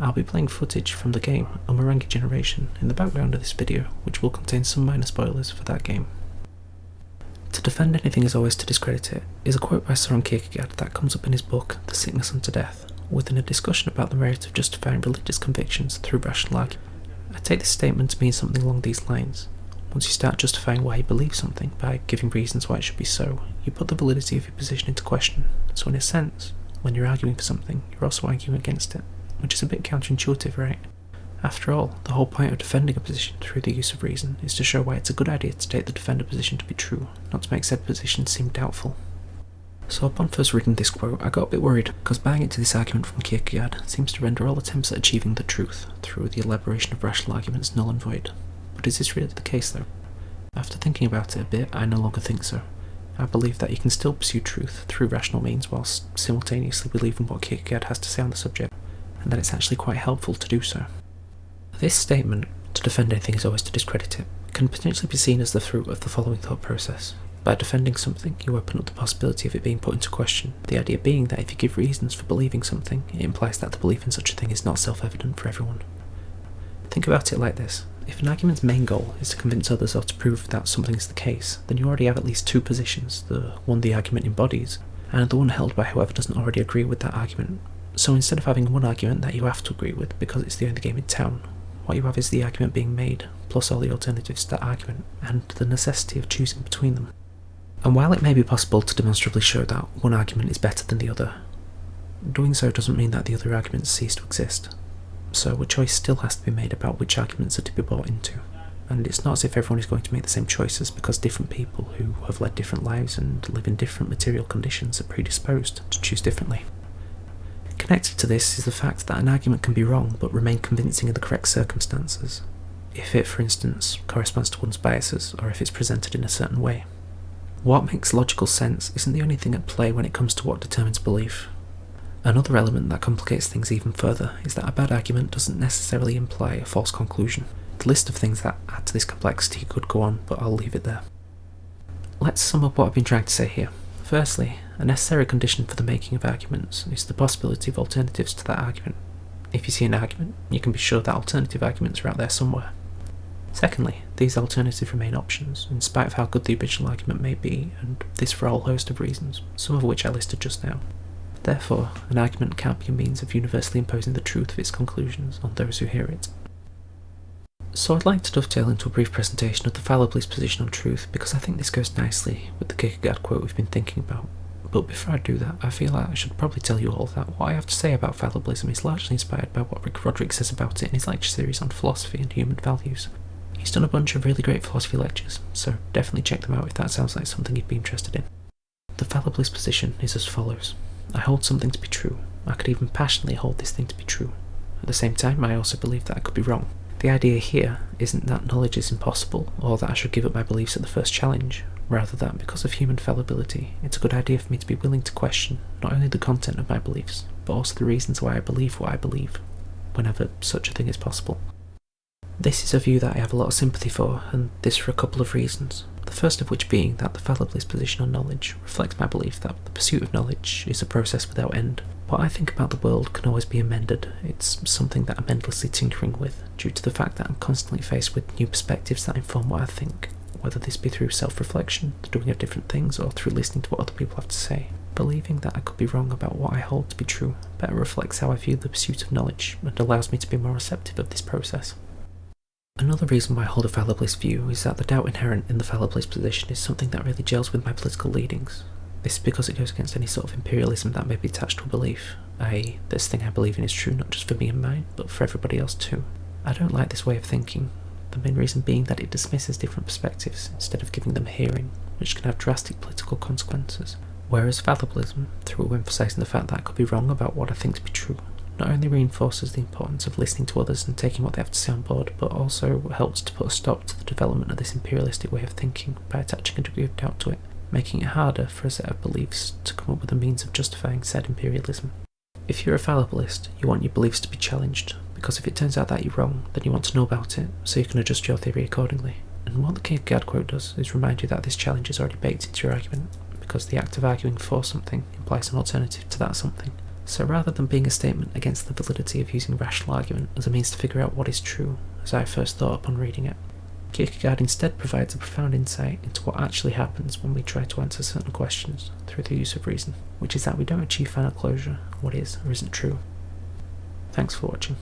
I'll be playing footage from the game Umurangi Generation in the background of this video, which will contain some minor spoilers for that game. To defend anything is always to discredit it is a quote by Søren Kierkegaard that comes up in his book The Sickness Unto Death, within a discussion about the merit of justifying religious convictions through rational argument. I take this statement to mean something along these lines. Once you start justifying why you believe something by giving reasons why it should be so, you put the validity of your position into question. So in a sense, when you're arguing for something, you're also arguing against it, which is a bit counterintuitive, right? After all, the whole point of defending a position through the use of reason is to show why it's a good idea to take the defender position to be true, not to make said position seem doubtful. So upon first reading this quote, I got a bit worried, because buying into this argument from Kierkegaard seems to render all attempts at achieving the truth through the elaboration of rational arguments null and void. But is this really the case though? After thinking about it a bit, I no longer think so. I believe that you can still pursue truth through rational means whilst simultaneously believing what Kierkegaard has to say on the subject, and that it's actually quite helpful to do so. This statement, to defend anything is always to discredit it, can potentially be seen as the fruit of the following thought process. By defending something, you open up the possibility of it being put into question, the idea being that if you give reasons for believing something, it implies that the belief in such a thing is not self-evident for everyone. Think about it like this. If an argument's main goal is to convince others or to prove that something is the case, then you already have at least two positions, the one the argument embodies, and the one held by whoever doesn't already agree with that argument. So instead of having one argument that you have to agree with because it's the only game in town, what you have is the argument being made, plus all the alternatives to that argument, and the necessity of choosing between them. And while it may be possible to demonstrably show that one argument is better than the other, doing so doesn't mean that the other arguments cease to exist. So a choice still has to be made about which arguments are to be bought into. And it's not as if everyone is going to make the same choices, because different people who have led different lives and live in different material conditions are predisposed to choose differently. Connected to this is the fact that an argument can be wrong but remain convincing in the correct circumstances, if it, for instance, corresponds to one's biases or if it's presented in a certain way. What makes logical sense isn't the only thing at play when it comes to what determines belief. Another element that complicates things even further is that a bad argument doesn't necessarily imply a false conclusion. The list of things that add to this complexity could go on, but I'll leave it there. Let's sum up what I've been trying to say here. Firstly, a necessary condition for the making of arguments is the possibility of alternatives to that argument. If you see an argument, you can be sure that alternative arguments are out there somewhere. Secondly, these alternatives remain options, in spite of how good the original argument may be, and this for a whole host of reasons, some of which I listed just now. Therefore, an argument can't be a means of universally imposing the truth of its conclusions on those who hear it. So I'd like to dovetail into a brief presentation of the fallibilist position on truth, because I think this goes nicely with the Kierkegaard quote we've been thinking about. But before I do that, I feel like I should probably tell you all that what I have to say about fallibilism is largely inspired by what Rick Roderick says about it in his lecture series on philosophy and human values. He's done a bunch of really great philosophy lectures, so definitely check them out if that sounds like something you'd be interested in. The fallibilist position is as follows. I hold something to be true. I could even passionately hold this thing to be true. At the same time, I also believe that I could be wrong. The idea here isn't that knowledge is impossible, or that I should give up my beliefs at the first challenge. Rather that, because of human fallibility, it's a good idea for me to be willing to question not only the content of my beliefs, but also the reasons why I believe what I believe, whenever such a thing is possible. This is a view that I have a lot of sympathy for, and this for a couple of reasons. The first of which being that the fallibilist position on knowledge reflects my belief that the pursuit of knowledge is a process without end. What I think about the world can always be amended. It's something that I'm endlessly tinkering with, due to the fact that I'm constantly faced with new perspectives that inform what I think, whether this be through self-reflection, the doing of different things, or through listening to what other people have to say. Believing that I could be wrong about what I hold to be true better reflects how I view the pursuit of knowledge, and allows me to be more receptive of this process. Another reason why I hold a fallibilist view is that the doubt inherent in the fallibilist position is something that really gels with my political leanings. This is because it goes against any sort of imperialism that may be attached to a belief, i.e. this thing I believe in is true not just for me and mine, but for everybody else too. I don't like this way of thinking, the main reason being that it dismisses different perspectives instead of giving them a hearing, which can have drastic political consequences. Whereas fallibilism, through emphasising the fact that I could be wrong about what I think to be true, not only reinforces the importance of listening to others and taking what they have to say on board, but also helps to put a stop to the development of this imperialistic way of thinking by attaching a degree of doubt to it, making it harder for a set of beliefs to come up with a means of justifying said imperialism. If you're a fallibilist, you want your beliefs to be challenged, because if it turns out that you're wrong, then you want to know about it, so you can adjust your theory accordingly. And what the Kierkegaard quote does is remind you that this challenge is already baked into your argument, because the act of arguing for something implies an alternative to that something. So rather than being a statement against the validity of using rational argument as a means to figure out what is true, as I first thought upon reading it, Kierkegaard instead provides a profound insight into what actually happens when we try to answer certain questions through the use of reason, which is that we don't achieve final closure on what is or isn't true. Thanks for watching.